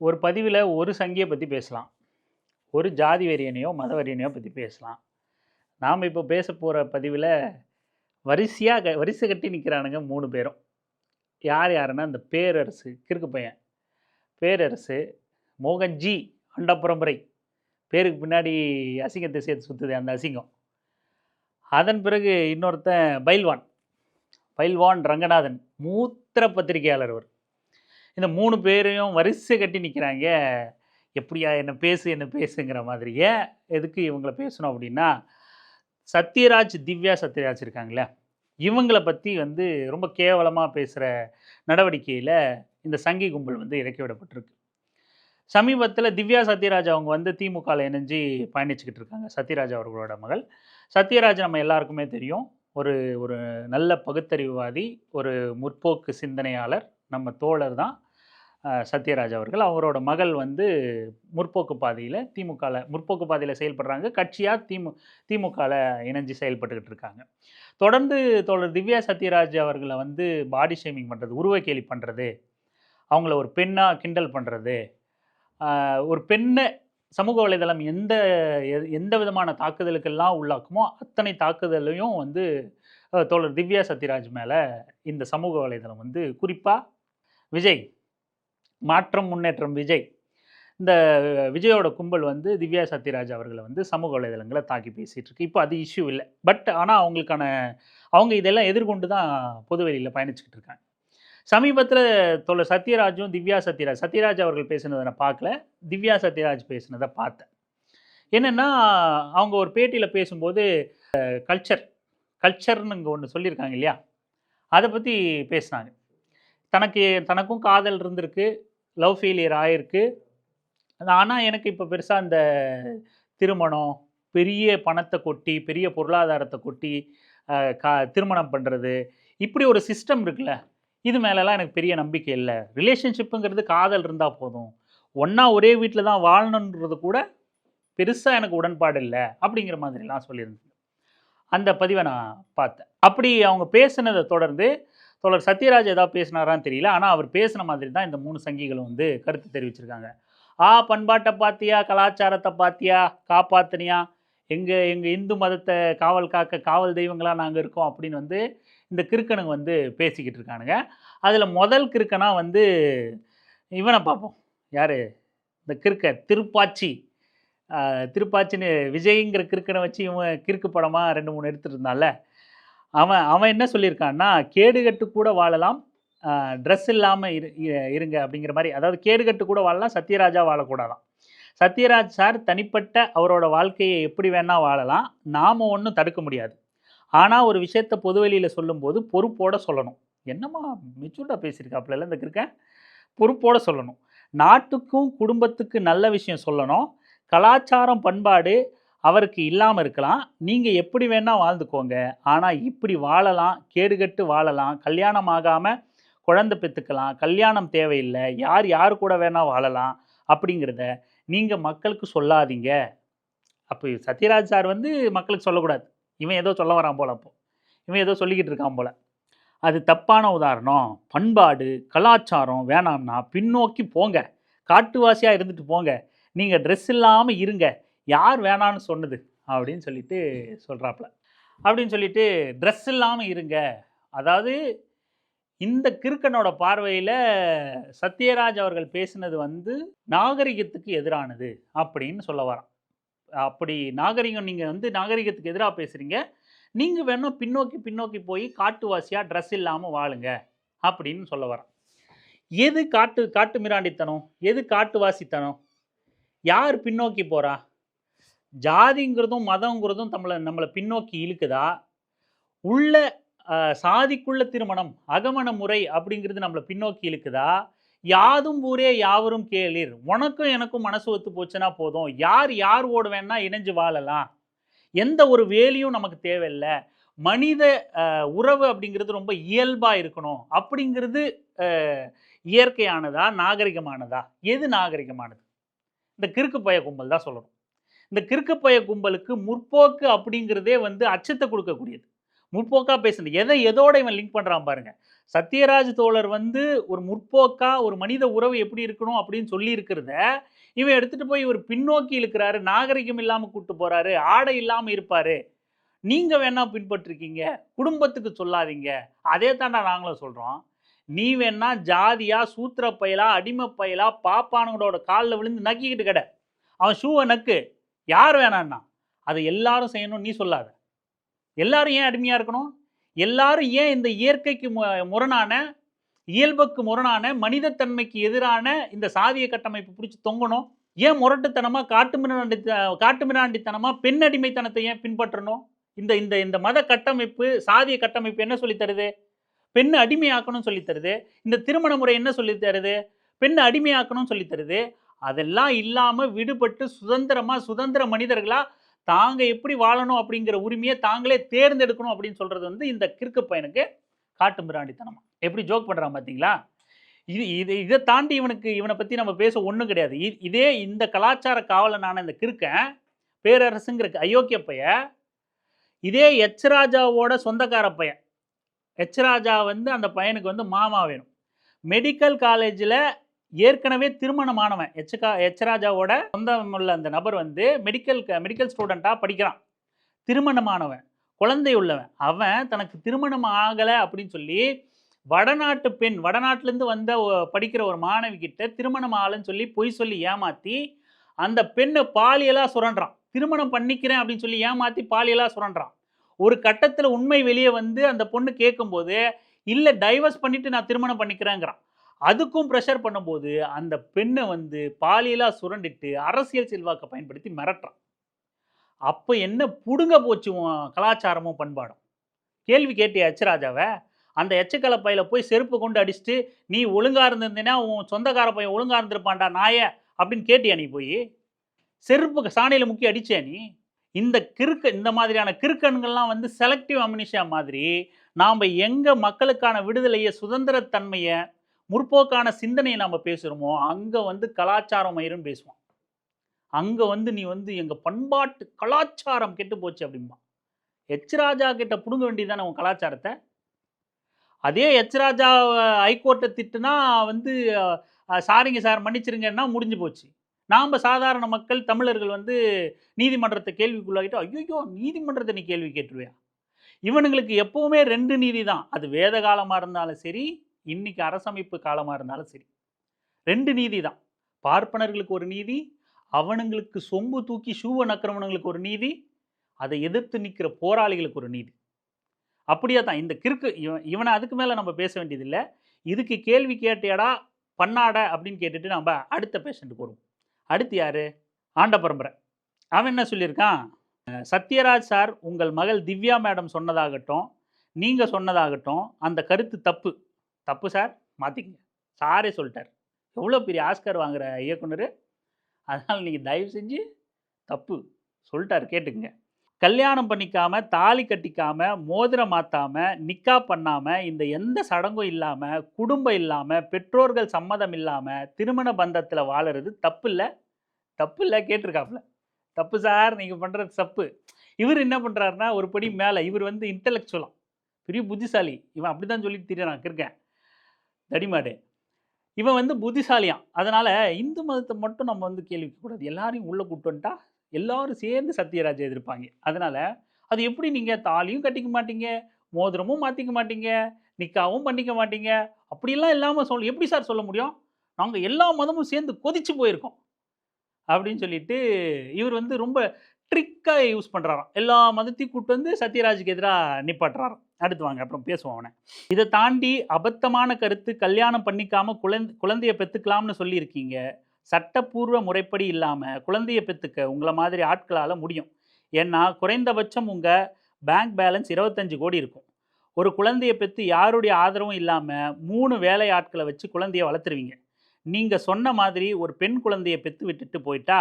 ஒரு பதிவில் ஒரு சங்கியை பற்றி பேசலாம், ஒரு ஜாதி வெறியனையோ மத வெறியனையோ பற்றி பேசலாம். நாம் இப்போ பேச போகிற பதிவில் வரிசை கட்டி நிற்கிறானுங்க 3 பேரும். யார் யாருன்னா இந்த பேரரசு கிறுக்கு பையன், பேரரசு, மோகன்ஜி அண்டபரம்பரை, பேருக்கு பின்னாடி அசிங்கத்தை சேர்த்து சுற்றுது அந்த அசிங்கம். அதன் பிறகு இன்னொருத்தன் பைல்வான், பைல்வான் ரங்கநாதன், மூத்திர பத்திரிகையாளர் அவர். இந்த 3 பேரையும் வரிசை கட்டி நிற்கிறாங்க. எப்படியா என்ன பேசுங்கிற மாதிரி. ஏன் எதுக்கு இவங்கள பேசணும் அப்படின்னா, சத்யராஜ், திவ்யா சத்யராஜ் இருக்காங்களே, இவங்கள பற்றி ரொம்ப கேவலமாக பேசுகிற நடவடிக்கையில் இந்த சங்கி கும்பல் இறக்கி விடப்பட்டிருக்கு. சமீபத்தில் திவ்யா சத்யராஜ் அவங்க திமுகவில் இணைஞ்சு பயணிச்சுக்கிட்டு இருக்காங்க. சத்யராஜ் அவர்களோட மகள். சத்யராஜ் நம்ம எல்லாருக்குமே தெரியும். ஒரு ஒரு நல்ல பகுத்தறிவுவாதி, ஒரு முற்போக்கு சிந்தனையாளர், நம்ம தோழர் தான் சத்யராஜ் அவர்கள். அவரோட மகள் முற்போக்கு பாதையில் முற்போக்கு பாதையில் செயல்படுறாங்க. கட்சியாக திமுகவில் இணைஞ்சு செயல்பட்டுக்கிட்டு இருக்காங்க. தொடர்ந்து தோழர் திவ்யா சத்யராஜ் அவர்களை பாடி ஷேமிங் பண்ணுறது, உருவக்கேலி பண்ணுறது, அவங்கள ஒரு பெண்ணாக கிண்டல் பண்ணுறது, ஒரு பெண்ணை சமூக வலைதளம் எந்த விதமான தாக்குதலுக்கெல்லாம் உள்ளாக்குமோ அத்தனை தாக்குதலையும் தோழர் திவ்யா சத்யராஜ் மேலே இந்த சமூக வலைதளம் குறிப்பாக விஜய், மாற்றம் முன்னேற்றம் விஜய், இந்த விஜயோட கும்பல் திவ்யா சத்யராஜ் அவர்களை சமூக வலைதளங்களை தாக்கி பேசிகிட்டு இருக்கு. இப்போ அது இஷ்யூ இல்லை. பட் ஆனால் அவங்க இதெல்லாம் எதிர்கொண்டு தான் பொதுவெளியில் பயணிச்சுக்கிட்டு இருக்காங்க. சமீபத்தில் தோழர் சத்யராஜும் திவ்யா சத்யராஜ் அவர்கள் பேசினதை நான் பார்க்கல, திவ்யா சத்யராஜ் பேசினதை பார்த்தேன். என்னென்னா, அவங்க ஒரு பேட்டியில் பேசும்போது கல்ச்சர்னு இங்கே ஒன்று சொல்லியிருக்காங்க இல்லையா, அதை பற்றி பேசினாங்க. தனக்கும் காதல் இருந்திருக்கு, லவ் ஃபெயிலியர் ஆகிருக்கு. ஆனால் எனக்கு இப்போ பெருசாக அந்த திருமணம், பெரிய பணத்தை கொட்டி, பெரிய பொருளாதாரத்தை கொட்டி திருமணம் பண்ணுறது, இப்படி ஒரு சிஸ்டம் இருக்குல்ல, இது மேலெலாம் எனக்கு பெரிய நம்பிக்கை இல்லை. ரிலேஷன்ஷிப்புங்கிறது காதல் இருந்தால் போதும், ஒன்றா ஒரே வீட்டில் தான் வாழணுன்றது கூட பெருசாக எனக்கு உடன்பாடு இல்லை அப்படிங்கிற மாதிரிலாம் சொல்லியிருந்தேன். அந்த பதிவை நான் பார்த்தேன். அப்படி அவங்க பேசினதை தொடர்ந்து தோழர் சத்யராஜ் ஏதாவது பேசினாரான்னு தெரியல, ஆனால் அவர் பேசின மாதிரி தான் இந்த 3 சங்கிகளும் கருத்து தெரிவிச்சிருக்காங்க. பண்பாட்டை பார்த்தியா, கலாச்சாரத்தை பார்த்தியா, காப்பாற்றினியா, எங்கள் இந்து மதத்தை காவல் காக்க காவல் தெய்வங்களாக நாங்கள் இருக்கோம் அப்படின்னு இந்த கிறுக்கனுங்க பேசிக்கிட்டு இருக்கானுங்க. அதில் முதல் கிறுக்கனா இவனை பார்ப்போம். யார் இந்த கிறுக்க? திருப்பாச்சின்னு விஜய்ங்கிற கிறுக்கனை வச்சு இவன் கிறுக்கு படமாக 2-3 எடுத்துகிட்டு இருந்தான்ல, அவன் என்ன சொல்லியிருக்கான்னா, கேடுகட்டு கூட வாழலாம், ட்ரெஸ் இல்லாமல் இருங்க அப்படிங்கிற மாதிரி. அதாவது கேடுகட்டு கூட வாழலாம், சத்யராஜா வாழக்கூடாதான். சத்யராஜ் சார் தனிப்பட்ட அவரோட வாழ்க்கையை எப்படி வேணால் வாழலாம், நாம் ஒன்றும் தடுக்க முடியாது. ஆனால் ஒரு விஷயத்தை பொதுவெளியில் சொல்லும்போது பொறுப்போடு சொல்லணும். என்னம்மா மெச்சூர்டாக பேசியிருக்காப்புல இந்த கிறுக்கன், பொறுப்போடு சொல்லணும். நாட்டுக்கும் குடும்பத்துக்கு நல்ல விஷயம் சொல்லணும். கலாச்சாரம் பண்பாடு அவருக்கு இல்லாமல் இருக்கலாம், நீங்கள் எப்படி வேணால் வாழ்ந்துக்கோங்க, ஆனால் இப்படி வாழலாம், கேடுகட்டு வாழலாம், கல்யாணம் ஆகாமல் குழந்தை பெற்றுக்கலாம், கல்யாணம் தேவையில்லை, யார் கூட வேணால் வாழலாம் அப்படிங்கிறத நீங்கள் மக்களுக்கு சொல்லாதீங்க. அப்போ சத்யராஜ் சார் மக்களுக்கு சொல்லக்கூடாது, இவன் ஏதோ சொல்ல வரான் போல், அப்போ இவன் ஏதோ சொல்லிக்கிட்டு இருக்கான் போல். அது தப்பான உதாரணம். பண்பாடு கலாச்சாரம் வேணாம்னா பின்னோக்கி போங்க, காட்டுவாசியாக இருந்துட்டு போங்க, நீங்கள் ட்ரெஸ் இல்லாமல் இருங்க, யார் வேணான்னு சொன்னது அப்படின்னு சொல்லிட்டு சொல்கிறாப்புல. அப்படின்னு சொல்லிட்டு ட்ரெஸ் இல்லாமல் இருங்க. அதாவது இந்த கிறுக்கனோட பார்வையில் சத்யராஜ் அவர்கள் பேசினது நாகரிகத்துக்கு எதிரானது அப்படின்னு சொல்ல வரான். அப்படி நாகரிகம், நீங்கள் நாகரிகத்துக்கு எதிராக பேசுகிறீங்க, நீங்கள் வேணும் பின்னோக்கி போய் காட்டுவாசியாக ட்ரெஸ் இல்லாமல் வாழுங்க அப்படின்னு சொல்ல வரான். எது காட்டு மிராண்டித்தனம், எது காட்டுவாசித்தனம்? யார் பின்னோக்கி போகிறா? ஜாதிங்கிறதும் மதங்கிறதும் நம்மளை பின்னோக்கி இழுக்குதா? உள்ள சாதிக்குள்ள திருமணம், அகமண முறை அப்படிங்கிறது நம்மளை பின்னோக்கி இழுக்குதா? யாதும் ஊரே யாவரும் கேளிர், உனக்கும் எனக்கும் மனசு ஒத்து போச்சுன்னா போதும், யார் ஓட வேணா இணைஞ்சு வாழலாம், எந்த ஒரு வேலையும் நமக்கு தேவையில்லை, மனித உறவு அப்படிங்கிறது ரொம்ப இயல்பாக இருக்கணும் அப்படிங்கிறது இயற்கையானதா நாகரிகமானதா? எது நாகரிகமானது? இந்த கிறுக்கு பய கும்பல் தான் சொல்லணும். இந்த கிறுக்கு பய கும்பலுக்கு முற்போக்கு அப்படிங்கிறதே அச்சத்தை கொடுக்கக்கூடியது. முற்போக்காக பேசுனது எதோட இவன் லிங்க் பண்ணுறான் பாருங்க. சத்யராஜ் தோழர் வந்து ஒரு முற்போக்கா ஒரு மனித உறவு எப்படி இருக்கணும் அப்படின்னு சொல்லி இருக்கிறத இவன் எடுத்துட்டு போய் ஒரு பின்னோக்கி இழுக்கிறாரு, நாகரிகம் இல்லாம கூட்டு போறாரு, ஆடை இல்லாம இருப்பாரு. நீங்க வேணா பின்பற்றிருக்கீங்க, குடும்பத்துக்கு சொல்லாதீங்க. அதே தாண்டா நாங்களும் சொல்றோம். நீ வேணா ஜாதியா, சூத்திர பயலா, அடிமை பயலா, பாப்பானுங்களோட காலில் விழுந்து நக்கிக்கிட்டு கெட. அவன் ஷூவை நக்கு. யார் வேணான்னா அதை எல்லாரும் செய்யணும் நீ சொல்லாத. எல்லாரும் ஏன் அடிமையா இருக்கணும்? எல்லாரும் ஏன் இந்த இயற்கைக்கு முரணான, இயல்புக்கு முரணான, மனிதத்தன்மைக்கு எதிரான இந்த சாதிய கட்டமைப்பு பிடிச்சி தொங்கணும்? ஏன் முரட்டுத்தனமா காட்டுமிராண்டித்தனமா பெண் அடிமைத்தனத்தை ஏன் பின்பற்றணும்? இந்த இந்த இந்த மத கட்டமைப்பு, சாதிய கட்டமைப்பு என்ன சொல்லி தருது? பெண்ணை அடிமையாக்கணும்னு சொல்லி தருது. இந்த திருமண முறை என்ன சொல்லி தருது? பெண்ணை அடிமையாக்கணும்னு சொல்லி தருது. அதெல்லாம் இல்லாம விடுபட்டு சுதந்திர மனிதர்களா தாங்க எப்படி வாழணும் அப்படிங்கிற உரிமையை தாங்களே தேர்ந்தெடுக்கணும் அப்படின்னு சொல்றது வந்து இந்த கிறுக்கு பையனுக்கு காட்டு மிராண்டித்தனமா. எப்படி ஜோக் பண்றான் பார்த்தீங்களா? இதை தாண்டி இவனை பத்தி நம்ம பேச ஒன்றும் கிடையாது. இதே இந்த கலாச்சார காவலனான இந்த கிறுக்கன் பேரரசுங்கிற அயோக்கிய பையன், இதே எச் ராஜாவோட சொந்தக்கார பையன். எச் ராஜா வந்து அந்த பையனுக்கு வந்து மாமா வேணும். மெடிக்கல் காலேஜில் ஏற்கனவே திருமணமானவன். எச் ராஜாவோட சொந்தமுள்ள அந்த நபர் வந்து மெடிக்கல் ஸ்டூடெண்ட்டாக படிக்கிறான். திருமணமானவன், குழந்தை உள்ளவன். அவன் தனக்கு திருமணம் ஆகலை அப்படின்னு சொல்லி வடநாட்டு பெண், வடநாட்டிலேருந்து வந்த படிக்கிற ஒரு மாணவி கிட்ட திருமணம் ஆகலைன்னு சொல்லி பொய் சொல்லி ஏமாற்றி அந்த பெண்ணை பாலியலாக சுரண்டுறான். திருமணம் பண்ணிக்கிறேன் அப்படின்னு சொல்லி ஏமாற்றி பாலியலாக சுரண்டுறான். ஒரு கட்டத்தில் உண்மை வெளியே வந்து அந்த பொண்ணு கேட்கும்போது இல்லை டைவர்ஸ் பண்ணிட்டு நான் திருமணம் பண்ணிக்கிறேங்கிறான். அதுக்கும் ப்ரெஷர் பண்ணும்போது அந்த பெண்ணை வந்து பாலியலாக சுரண்டிட்டு அரசியல் செல்வாக்கை பயன்படுத்தி மிரட்டுறான். அப்போ என்ன புடுங்க போச்சு கலாச்சாரமும் பண்பாடும்? கேள்வி கேட்டிய எச் ராஜாவை? அந்த எச்சக்கலை பையில போய் செருப்பு கொண்டு அடிச்சுட்டு நீ ஒழுங்காக இருந்திருந்தேன்னா உன் சொந்தக்கார பையன் ஒழுங்காக இருந்திருப்பான்டா நாய அப்படின்னு கேட்டியா? நீ போய் செருப்பு சாணியில் முக்கி அடிச்சே நீ? இந்த மாதிரியான கிறுக்கன்கள்லாம் வந்து செலக்டிவ் அம்னிஷியா மாதிரி நாம் எங்கே மக்களுக்கான விடுதலையை, சுதந்திரத்தன்மையை, முற்போக்கான சிந்தனையை நம்ம பேசுகிறோமோ அங்கே வந்து கலாச்சாரம் மயிருன்னு பேசுவோம். அங்கே வந்து நீ வந்து எங்கள் பண்பாட்டு கலாச்சாரம் கெட்டு போச்சு அப்படிம்பா. எச் ராஜா கிட்ட பிடுங்க வேண்டியதானே உன் கலாச்சாரத்தை? அதே எச் ராஜா ஹைகோர்ட்டை திட்டுனா வந்து சாரிங்க சார் மன்னிச்சிருங்கன்னா முடிஞ்சு போச்சு. நாம் சாதாரண மக்கள் தமிழர்கள் வந்து நீதிமன்றத்தை கேள்விக்குள்ளாகிட்டு ஐயோ நீதிமன்றத்தை நீ கேள்வி கேட்டுருவியா? இவனுங்களுக்கு எப்பவுமே 2 நீதி தான். அது வேத காலமாக இருந்தாலும் சரி, இன்னைக்கு அரசமைப்பு காலமாக இருந்தாலும் சரி, 2 நீதி தான். பார்ப்பனர்களுக்கு ஒரு நீதி, அவனுங்களுக்கு சொம்பு தூக்கி ஷூவை நக்கிறவனுங்களுக்கு ஒரு நீதி, அதை எதிர்த்து நிற்கிற போராளிகளுக்கு ஒரு நீதி. அப்படியே தான் இந்த கிறுக்கு இவனை அதுக்கு மேலே நம்ம பேச வேண்டியதில்லை. இதுக்கு கேள்வி கேட்டியாடா பண்ணாட அப்படின்னு கேட்டுட்டு நம்ம அடுத்த பேஷண்ட்டுக்கு வருவோம். அடுத்து யார்? ஆண்ட பரம்பரை. அவன் என்ன சொல்லியிருக்கான்? சத்யராஜ் சார் உங்கள் மகள் திவ்யா மேடம் சொன்னதாகட்டும், நீங்கள் சொன்னதாகட்டும் அந்த கருத்து தப்பு. தப்பு சார், மாற்றிக்கங்க. சாரே சொல்லிட்டார். எவ்வளோ பெரிய ஆஸ்கர் வாங்குகிற இயக்குனர். அதனால் நீங்கள் தயவு செஞ்சு தப்பு சொல்லிட்டார், கேட்டுக்குங்க. கல்யாணம் பண்ணிக்காம, தாலி கட்டிக்காம, மோதிரம் மாற்றாம, நிக்கா பண்ணாமல், இந்த எந்த சடங்கும் இல்லாமல், குடும்பம் இல்லாமல், பெற்றோர்கள் சம்மதம் இல்லாமல் திருமண பந்தத்தில் வாழறது தப்பு இல்லை? தப்பு இல்லை கேட்டிருக்காப்புல. தப்பு சார், நீங்கள் பண்ணுறது தப்பு. இவர் என்ன பண்ணுறாருன்னா ஒரு படி மேலே. இவர் வந்து இன்டலெக்சுவலாம், பெரிய புத்திசாலி. இவன் அப்படி தான் சொல்லிட்டு திரியறான் இருக்கேன் தடிமாடு. இவன் வந்து புத்திசாலியான். அதனால் இந்து மதத்தை மட்டும் நம்ம வந்து கேள்விக்கூடாது. எல்லாரையும் உள்ளே கூட்டு வந்துட்டா எல்லாரும் சேர்ந்து சத்யராஜை எதிர்ப்பாங்க. அதனால் அது எப்படி நீங்கள் தாலியும் கட்டிக்க மாட்டீங்க, மோதிரமும் மாற்றிக்க மாட்டீங்க, நிக்காவும் பண்ணிக்க மாட்டீங்க, அப்படிலாம் இல்லாமல் எப்படி சார் சொல்ல முடியும்? நாங்கள் எல்லா மதமும் சேர்ந்து கொதிச்சு போயிருக்கோம் அப்படின்னு சொல்லிட்டு இவர் வந்து ரொம்ப ட்ரிக்காக யூஸ் பண்ணுறாராம். எல்லா மதத்தையும் கூப்பிட்டு வந்து சத்யராஜுக்கு எதிராக நிப்பாட்டுறாராம். அடுத்து வாங்க, அப்புறம் பேசுவோம் அவனை. இதை தாண்டி அபத்தமான கருத்து கல்யாணம் பண்ணிக்காமல் குழந்தைய பெற்றுக்கலாம்னு சொல்லியிருக்கீங்க. சட்டப்பூர்வ முறைப்படி இல்லாமல் குழந்தைய பெற்றுக்க உங்களை மாதிரி ஆட்களால் முடியும். ஏன்னா குறைந்தபட்சம் உங்கள் பேங்க் பேலன்ஸ் 25 கோடி இருக்கும். ஒரு குழந்தைய பெற்று யாருடைய ஆதரவும் இல்லாமல் 3 வேலை ஆட்களை வச்சு குழந்தைய வளர்த்துருவீங்க. நீங்கள் சொன்ன மாதிரி ஒரு பெண் குழந்தைய பெற்று விட்டுட்டு போயிட்டா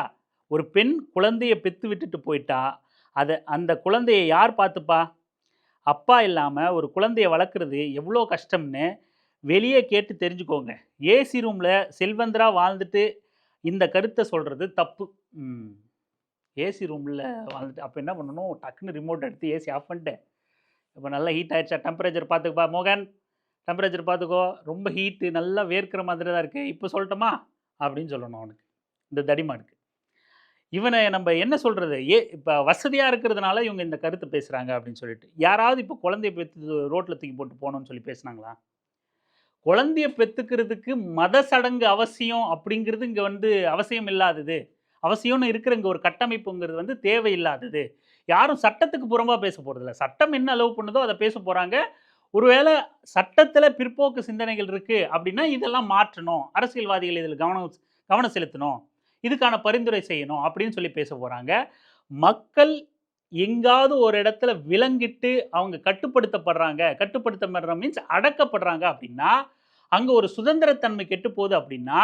அந்த குழந்தைய யார் பார்த்துப்பா? அப்பா இல்லாமல் ஒரு குழந்தைய வளர்க்குறது எவ்வளோ கஷ்டம்னு வெளியே கேட்டு தெரிஞ்சுக்கோங்க. ஏசி ரூமில் செல்வந்தராக வாழ்ந்துட்டு இந்த கருத்தை சொல்கிறது தப்பு. ஏசி ரூமில் வாழ்ந்துட்டு அப்போ என்ன பண்ணணும்? டக்குன்னு ரிமோட் எடுத்து ஏசி ஆஃப் பண்ணிட்டு இப்போ நல்லா ஹீட் ஆகிடுச்சா, டெம்பரேச்சர் பார்த்துக்குப்பா மோகன், டெம்பரேச்சர் பார்த்துக்கோ, ரொம்ப ஹீட்டு நல்லா வேர்க்கிற மாதிரி தான் இருக்குது, இப்போ சொல்லட்டுமா அப்படின்னு சொல்லணும் அவனுக்கு, இந்த தடிமானுக்கு. இவனை நம்ம என்ன சொல்கிறது, இப்போ வசதியாக இருக்கிறதுனால இவங்க இந்த கருத்து பேசுகிறாங்க அப்படின்னு சொல்லிட்டு. யாராவது இப்போ குழந்தைய பெற்று ரோட்டில் தூக்கி போட்டு போகணும்னு சொல்லி பேசுனாங்களா? குழந்தைய பெற்றுக்கிறதுக்கு மத சடங்கு அவசியம் அப்படிங்கிறது இங்கே வந்து அவசியம் இல்லாதது. அவசியம்னு இருக்கிற இங்கே ஒரு கட்டமைப்புங்கிறது வந்து தேவையில்லாதது. யாரும் சட்டத்துக்கு புறம்பாக பேச போகிறதில்ல. சட்டம் என்ன அலோவ் பண்ணுதோ அதை பேச போகிறாங்க. ஒருவேளை சட்டத்தில் பிற்போக்கு சிந்தனைகள் இருக்குது அப்படின்னா இதெல்லாம் மாற்றணும், அரசியல்வாதிகள் இதில் கவனம் செலுத்தணும், இதுக்கான பரிந்துரை செய்யணும் அப்படின்னு சொல்லி பேச போகிறாங்க. மக்கள் எங்காவது ஒரு இடத்துல விலங்கிட்டு அவங்க கட்டுப்படுத்தப்படுற மீன்ஸ் அடக்கப்படுறாங்க அப்படின்னா, அங்கே ஒரு சுதந்திரத்தன்மை கெட்டு போகுது அப்படின்னா,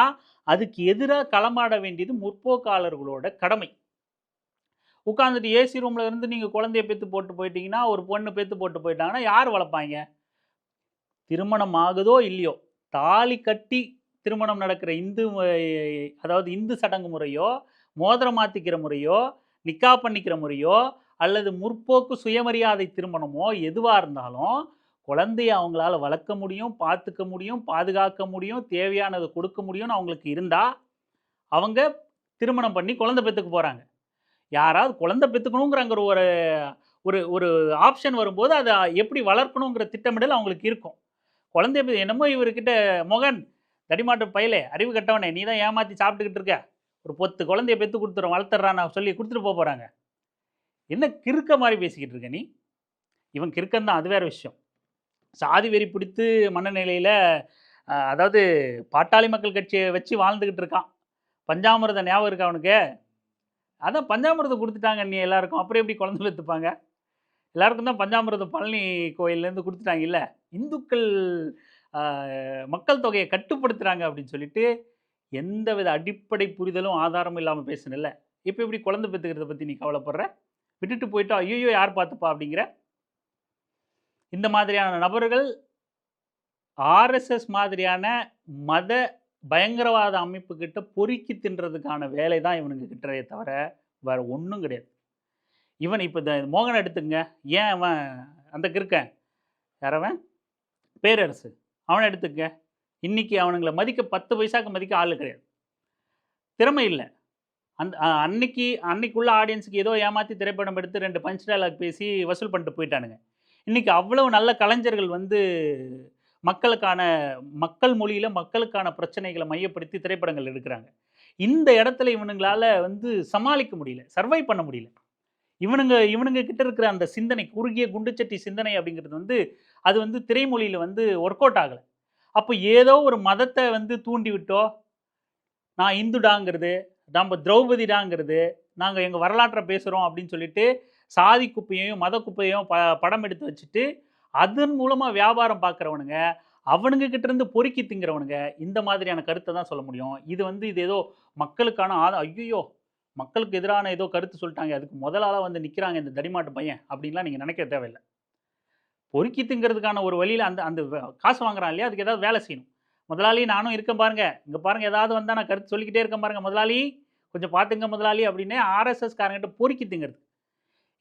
அதுக்கு எதிராக களமாட வேண்டியது முற்போக்காளர்களோட கடமை. உட்காந்துட்டு ஏசி ரூமில் இருந்து நீங்கள் குழந்தைய பெற்று போட்டு போயிட்டீங்கன்னா, ஒரு பொண்ணு பெற்று போட்டு போயிட்டாங்கன்னா யார் வளர்ப்பாங்க? திருமணம் ஆகுதோ இல்லையோ, தாலி கட்டி திருமணம் நடக்கிற அதாவது இந்து சடங்கு முறையோ, மோதிரம் மாற்றிக்கிற முறையோ, நிக்கா பண்ணிக்கிற முறையோ, அல்லது முற்போக்கு சுயமரியாதை திருமணமோ எதுவாக இருந்தாலும் குழந்தைய அவங்களால வளர்க்க முடியும், பார்த்துக்க முடியும், பாதுகாக்க முடியும், தேவையானதை கொடுக்க முடியும்னு அவங்களுக்கு இருந்தால் அவங்க திருமணம் பண்ணி குழந்தை பெற்றுக்க போகிறாங்க. யாராவது குழந்தை பெற்றுக்கணுங்கிற ஒரு ஒரு ஒரு ஆப்ஷன் வரும்போது அதை எப்படி வளர்க்கணுங்கிற திட்டமிடல் அவங்களுக்கு இருக்கும். குழந்தைய என்னமோ இவர்கிட்ட மோகன் தடிமாட்டு பயலே, அறிவு கட்டவனே, நீ தான் ஏமாற்றி சாப்பிட்டுக்கிட்டு இருக்க, ஒரு 10 குழந்தைய பெற்று கொடுத்துறோம் வளர்த்துறான்னு சொல்லி கொடுத்துட்டு போகிறாங்க. என்ன கிறுக்க மாதிரி பேசிக்கிட்டு இருக்க நீ? இவன் கிறுக்கன் தான், அது வேறு விஷயம். சாதி வெறி பிடித்து மனநிலையில் அதாவது பாட்டாளி மக்கள் கட்சியை வச்சு வாழ்ந்துக்கிட்டு இருக்கான். பஞ்சாமிரதம் ஞாபகம் இருக்கா அவனுக்கு? அதான் பஞ்சாமிரதம் கொடுத்துட்டாங்க நீ எல்லாருக்கும், அப்புறம் எப்படி குழந்தை பெற்றுப்பாங்க? எல்லாருக்கும் தான் பஞ்சாமிரதம் பழனி கோயிலேருந்து கொடுத்துட்டாங்க இல்லை, இந்துக்கள் மக்கள் தொகையை கட்டுப்படுத்துகிறாங்க அப்படின்னு சொல்லிட்டு எந்தவித அடிப்படை புரிதலும் ஆதாரமும் இல்லாமல் பேசணும்ல. இப்போ எப்படி குழந்தை பெற்றுக்கிறத பற்றி நீ கவலைப்படுற? விட்டுட்டு போயிட்டா ஐயோ யார் பார்த்துப்பா அப்படிங்கிற. இந்த மாதிரியான நபர்கள் ஆர்எஸ்எஸ் மாதிரியான மத பயங்கரவாத அமைப்பு கிட்ட பொறுக்கி தின்றதுக்கான வேலை தான் இவனுங்க கிட்டே தவிர வேறு ஒன்றும் கிடையாது. இவன் இப்போ இந்த மோகனை எடுத்துங்க, ஏன் அவன் அந்த கிறுக்கன் யாரவன் பேரரசு, அவனை எடுத்துக்க, இன்றைக்கி அவனுங்களை மதிக்க 10 பைசாக்கு மதிக்க ஆள் கிடையாது, திறமை இல்லை. அந்த அன்னைக்குள்ள ஆடியன்ஸுக்கு ஏதோ ஏமாற்றி திரைப்படம் எடுத்து 2 பஞ்ச் டயலாக் பேசி வசூல் பண்ணிட்டு போயிட்டானுங்க. இன்றைக்கி அவ்வளவு நல்ல கலைஞர்கள் வந்து மக்கள் மொழியில் மக்களுக்கான பிரச்சனைகளை மையப்படுத்தி திரைப்படங்கள் எடுக்கிறாங்க. இந்த இடத்துல இவனுங்களால் வந்து சமாளிக்க முடியல, சர்வை பண்ண முடியல. இவனுங்க கிட்ட இருக்கிற அந்த சிந்தனை, குறுகிய குண்டுச்சட்டி சிந்தனை அப்படிங்கிறது வந்து அது வந்து திரைமொழியில் வந்து ஒர்க் அவுட் ஆகலை. அப்போ ஏதோ ஒரு மதத்தை வந்து தூண்டி விட்டோ, நான் இந்துடாங்கிறது, நம்ம திரௌபதிடாங்கிறது, நாங்கள் எங்கள் வரலாற்றை பேசுகிறோம் அப்படின்னு சொல்லிட்டு சாதி குப்பையையும் மத குப்பையும் படம் எடுத்து வச்சுட்டு அதன் மூலமாக வியாபாரம் பார்க்குறவனுங்க, அவனுங்க கிட்டேருந்து பொறுக்கி திங்கிறவனுங்க இந்த மாதிரியான கருத்தை தான் சொல்ல முடியும். இது ஏதோ மக்களுக்கான ஐயோ மக்களுக்கு எதிரான ஏதோ கருத்து சொல்லிட்டாங்க, அதுக்கு முதலாளாக வந்து நிற்கிறாங்க இந்த தடிமாட்டு பையன் அப்படின்லாம் நீங்கள் நினைக்க தேவையில்லை. பொறுக்கி திங்கிறதுக்கான ஒரு வழியில் அந்த காசு வாங்குறான் இல்லையா, அதுக்கு ஏதாவது வேலை செய்யணும். முதலாளி நானும் இருக்கேன் பாருங்கள், இங்கே பாருங்கள் ஏதாவது வந்தால் நான் கருத்து சொல்லிக்கிட்டே இருக்கேன் பாருங்கள் முதலாளி, கொஞ்சம் பார்த்துங்க முதலாளி அப்படின்னே ஆர்எஸ்எஸ்காரங்கிட்ட பொறுக்கி திங்கிறது,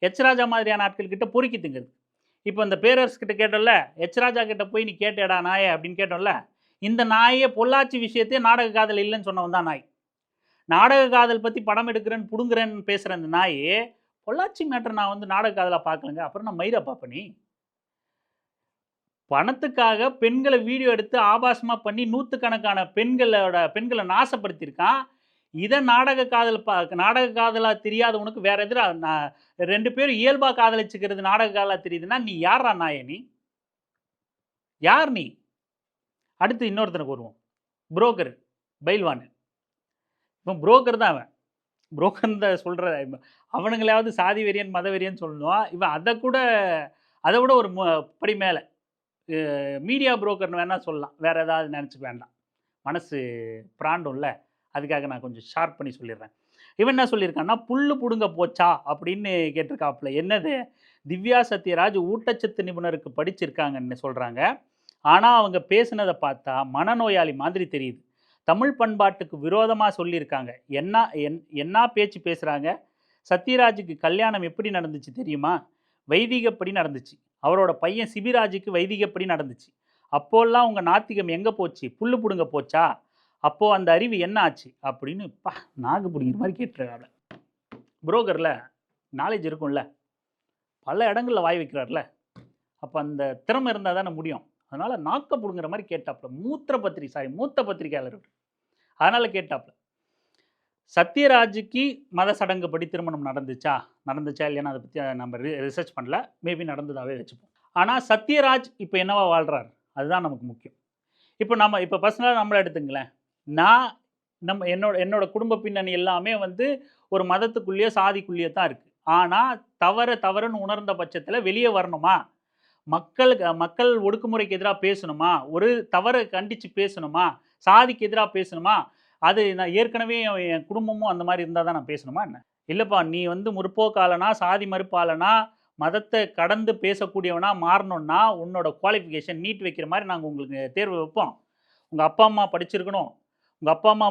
எச் ராஜா மாதிரியான ஆட்கள்கிட்ட பொறுக்கி திங்கிறது. இப்போ இந்த பேரரசுக்கிட்ட கேட்டோம்ல, எச் ராஜா கிட்ட போய் நீ கேட்டேடா நாயே அப்படின்னு கேட்டோம்ல, இந்த நாயே பொள்ளாச்சி விஷயத்தையே நாடக காதல் இல்லைன்னு சொன்னவன் தான் நாய். நாடக காதல் பற்றி படம் எடுக்கிறேன்னு புடுங்குறேன்னு பேசுகிற அந்த நாய், பொள்ளாச்சி மேட்டர் நான் வந்து நாடக காதலாக பார்க்கலங்க, அப்புறம் நான் மயிரா பார்ப்பனி. பணத்துக்காக பெண்களை வீடியோ எடுத்து ஆபாசமாக பண்ணி நூற்றுக்கணக்கான பெண்களை நாசப்படுத்தியிருக்கான். இதை நாடக காதலாக தெரியாதவனுக்கு வேற எதிராக 2 பேரும் இயல்பாக காதலிச்சுக்கிறது நாடக காதலாக தெரியுதுன்னா நீ யாரா நாய? நீ யார்? நீ அடுத்து இன்னொருத்தனுக்கு வருவோம், புரோக்கர் பைல்வான். இவன் புரோக்கர் தான், அவன் புரோக்கர் தான் சொல்கிற. அவனுங்களாவது சாதி வெறியன் மத வெறியன்னு சொல்லணும், இவன் அதை விட ஒரு படி மேலே மீடியா புரோக்கர்னு வேணால் சொல்லலாம், வேறு ஏதாவது நினச்சிக்க வேண்டாம், மனசு பிராண்டும்ல, அதுக்காக நான் கொஞ்சம் ஷார்ப் பண்ணி சொல்லிடுறேன். இவன் என்ன சொல்லியிருக்கான்னா, புல்லு புடுங்க போச்சா அப்படின்னு கேட்டிருக்காப்புல. என்னது, திவ்யா சத்யராஜ் ஊட்டச்சத்து நிபுணருக்கு படிச்சிருக்காங்கன்னு சொல்கிறாங்க, ஆனால் அவங்க பேசுனதை பார்த்தா மனநோயாளி மாதிரி தெரியுது. தமிழ் பண்பாட்டுக்கு விரோதமாக சொல்லியிருக்காங்க. என்ன பேச்சு பேசுகிறாங்க. சத்யராஜுக்கு கல்யாணம் எப்படி நடந்துச்சு தெரியுமா? வைதிகப்படி நடந்துச்சு. அவரோட பையன் சிபிராஜுக்கு வைதிகப்படி நடந்துச்சு. அப்போல்லாம் உங்கள் நாத்திகம் எங்கே போச்சு? புல்லு பிடுங்க போச்சா? அப்போது அந்த அறிவு என்ன ஆச்சு? அப்படின்னு நாக்கு பிடிங்கிற மாதிரி கேட்டுருக்காங்க. புரோக்கரில் நாலேஜ் இருக்கும்ல, பல இடங்களில் வாய் வைக்கிறார்ல, அப்போ அந்த திறமை இருந்தால் தானே முடியும். அதனால் நாக்க பிடுங்குற மாதிரி கேட்டாப்புல. மூத்த பத்திரிகையாளர். அதனால் கேட்டாப்புல. சத்யராஜுக்கு மத சடங்குப்படி திருமணம் நடந்துச்சா இல்லைன்னா அதை பற்றி நம்ம ரிசர்ச் பண்ணல. மேபி நடந்ததாகவே வச்சுப்போம். ஆனால் சத்யராஜ் இப்போ என்னவா வாழ்கிறார், அதுதான் நமக்கு முக்கியம். இப்போ பர்சனலாக நம்மளை எடுத்துங்களேன். என்னோட குடும்ப பின்னணி எல்லாமே வந்து ஒரு மதத்துக்குள்ளேயோ சாதிக்குள்ளேயோ தான் இருக்குது. ஆனால் தவறுன்னு உணர்ந்த பட்சத்தில் வெளியே வரணுமா, மக்கள் ஒடுக்குமுறைக்கு எதிராக பேசணுமா, ஒரு தவறை கண்டித்து பேசணுமா, சாதிக்கு எதிராக பேசணுமா, அது நான் ஏற்கனவே என் குடும்பமும் அந்த மாதிரி இருந்தால் தான் நான் பேசணுமா என்ன? இல்லைப்பா, நீ வந்து முற்போக்காளனா, சாதி மறுப்பாளனா, மதத்தை கடந்து பேசக்கூடியவனா மாறணும்னா உன்னோட குவாலிஃபிகேஷன் நீட் வைக்கிற மாதிரி நாங்கள் உங்களுக்கு தேர்வு வைப்போம். உங்கள் அப்பா அம்மா படிச்சிருக்கணும், உங்கள் அப்பா அம்மா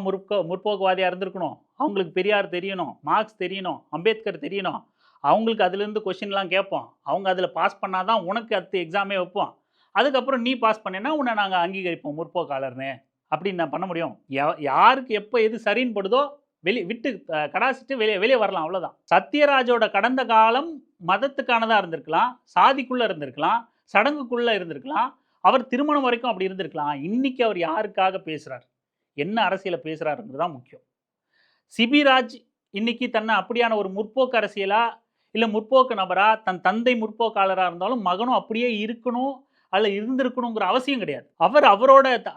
முற்போக்குவாதியாக இருந்திருக்கணும், அவங்களுக்கு பெரியார் தெரியணும், மார்க்ஸ் தெரியணும், அம்பேத்கர் தெரியணும், அவங்களுக்கு அதுலேருந்து கொஷின்லாம் கேட்போம். அவங்க அதில் பாஸ் பண்ணால் தான் உனக்கு அடுத்த எக்ஸாமே வைப்போம். அதுக்கப்புறம் நீ பாஸ் பண்ணேன்னா உன்னை நாங்கள் அங்கீகரிப்போம் முற்போக்காளர்னு. அப்படின்னு நான் பண்ண முடியும்? யாருக்கு எப்போ எது சரின்னு படுதோ விட்டு கடாசிட்டு வெளியே வரலாம், அவ்வளோதான். சத்யராஜோட கடந்த காலம் மதத்துக்கானதாக இருந்திருக்கலாம், சாதிக்குள்ளே இருந்திருக்கலாம், சடங்குக்குள்ளே இருந்திருக்கலாம், அவர் திருமணம் வரைக்கும் அப்படி இருந்திருக்கலாம். இன்னைக்கு அவர் யாருக்காக பேசுகிறார், என்ன அரசியலை பேசுகிறாருங்கிறது தான் முக்கியம். சிபிராஜ் இன்னைக்கு தன்னை அப்படியான ஒரு முற்போக்கு அரசியலா இல்லை முற்போக்கு நபரா, தன் தந்தை முற்போக்காளராக இருந்தாலும் மகனும் அப்படியே இருக்கணும் அதில் இருந்திருக்கணுங்கிற அவசியம் கிடையாது.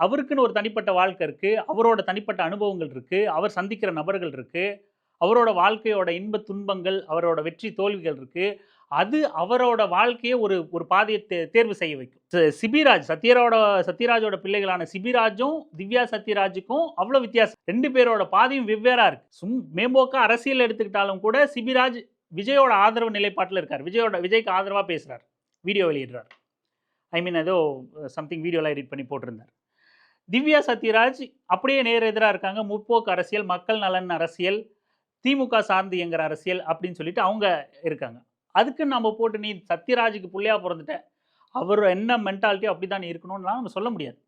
அவருக்குன்னு ஒரு தனிப்பட்ட வாழ்க்கை இருக்குது, அவரோட தனிப்பட்ட அனுபவங்கள் இருக்குது, அவர் சந்திக்கிற நபர்கள் இருக்குது, அவரோட வாழ்க்கையோட இன்ப துன்பங்கள், அவரோட வெற்றி தோல்விகள் இருக்குது. அது அவரோட வாழ்க்கையை ஒரு பாதையை தேர்வு செய்ய வைக்கும். சத்யராஜோட பிள்ளைகளான சிபிராஜும் திவ்யா சத்யராஜுக்கும் அவ்வளோ வித்தியாசம். 2 பேரோட பாதையும் வெவ்வேறா இருக்கு. மேம்போக்கா அரசியல் எடுத்துக்கிட்டாலும் கூட சிபிராஜ் விஜயோட ஆதரவு நிலைப்பாட்டில் இருக்கார். விஜய்க்கு ஆதரவாக பேசுகிறார், வீடியோ வெளியிடுறார். ஏதோ சம்திங் வீடியோலாம் எடிட் பண்ணி போட்டிருந்தார். திவ்யா சத்யராஜ் அப்படியே நேர் எதிராக இருக்காங்க. முற்போக்கு அரசியல், மக்கள் நலன் அரசியல், திமுக சார்ந்து இயங்குற அரசியல் அப்படின்னு சொல்லிட்டு அவங்க இருக்காங்க. அதுக்கு நம்ம போட்டு நீ சத்யராஜுக்கு பிள்ளையா பிறந்துட்ட, அவர் என்ன மென்டாலிட்டி அப்படி தான் இருக்கணும்லாம் நம்ம சொல்ல முடியாது.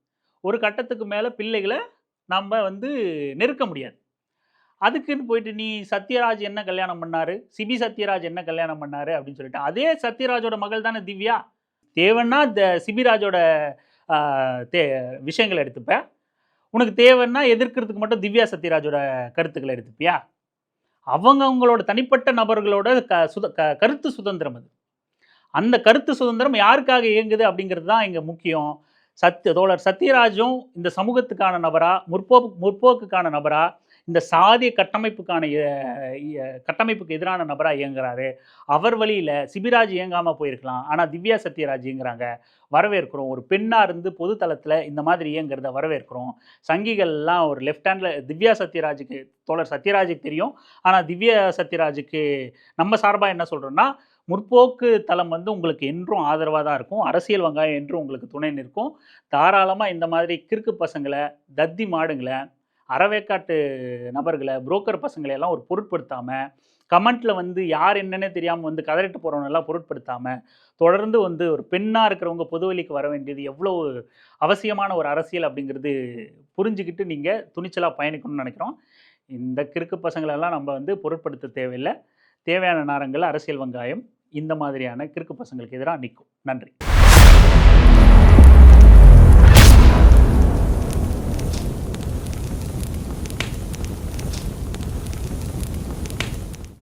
ஒரு கட்டத்துக்கு மேலே பிள்ளைகளை நம்ம வந்து நெருக்க முடியாது. அதுக்குன்னு போயிட்டு நீ சத்யராஜ் என்ன கல்யாணம் பண்ணாரு, சிபி சத்யராஜ் என்ன கல்யாணம் பண்ணாரு அப்படின்னு சொல்லிட்டு, அதே சத்யராஜோட மகள் தானே திவ்யா. தேவைன்னா சிபிராஜோட விஷயங்களை எடுத்துப்பேன், உனக்கு தேவைன்னா எதிர்க்கிறதுக்கு மட்டும் திவ்யா சத்யராஜோட கருத்துக்களை எடுத்துப்பியா? அவங்களோட தனிப்பட்ட நபர்களோட கருத்து சுதந்திரம் அது. அந்த கருத்து சுதந்திரம் யாருக்காக இயங்குது அப்படிங்கிறது தான் இங்கே முக்கியம். தோழர் சத்யராஜும் இந்த சமூகத்துக்கான நபரா, முற்போக்குக்கான நபரா, இந்த சாதிய கட்டமைப்புக்கு எதிரான நபராக இயங்குறாரு. அவர் வழியில் சிபிராஜ் இயங்காமல் போயிருக்கலாம், ஆனால் திவ்யா சத்யராஜ் இயங்குறாங்க, வரவேற்கிறோம். ஒரு பெண்ணாக இருந்து பொது தளத்தில் இந்த மாதிரி இயங்குறத வரவேற்கிறோம். சங்கிகள்லாம் ஒரு லெஃப்ட் ஹேண்டில் திவ்யா சத்யராஜுக்கு, தோழர் சத்யராஜுக்கு தெரியும். ஆனால் திவ்யா சத்யராஜுக்கு நம்ம சார்பாக என்ன சொல்கிறோன்னா, முற்போக்கு தளம் வந்து உங்களுக்கு என்றும் ஆதரவாக தான் இருக்கும், அரசியல் வெங்காயம் என்றும் உங்களுக்கு துணை நிற்கும். தாராளமாக இந்த மாதிரி கிறுக்கு பசங்களை, தத்தி மாடுங்களை, அறவேக்காட்டு நபர்களை, புரோக்கர் பசங்களை எல்லாம் ஒரு பொருட்படுத்தாமல், கமெண்ட்டில் வந்து யார் என்னன்னே தெரியாமல் வந்து கதறிட்டு போகிறவனெல்லாம் பொருட்படுத்தாமல், தொடர்ந்து வந்து ஒரு பெண்ணாக இருக்கிறவங்க பொதுவெளிக்கு வர வேண்டியது எவ்வளோ அவசியமான ஒரு அரசியல் அப்படிங்கிறது புரிஞ்சுக்கிட்டு நீங்கள் துணிச்சலாக பயணிக்கணும்னு நினைக்கிறோம். இந்த கிறுக்கு பசங்களெல்லாம் நம்ம வந்து பொருட்படுத்த தேவையில்லை. தேவையான நேரங்களில் அரசியல் வெங்காயம் இந்த மாதிரியான கிறுக்கு பசங்களுக்கு எதிராக நிற்கும். நன்றி.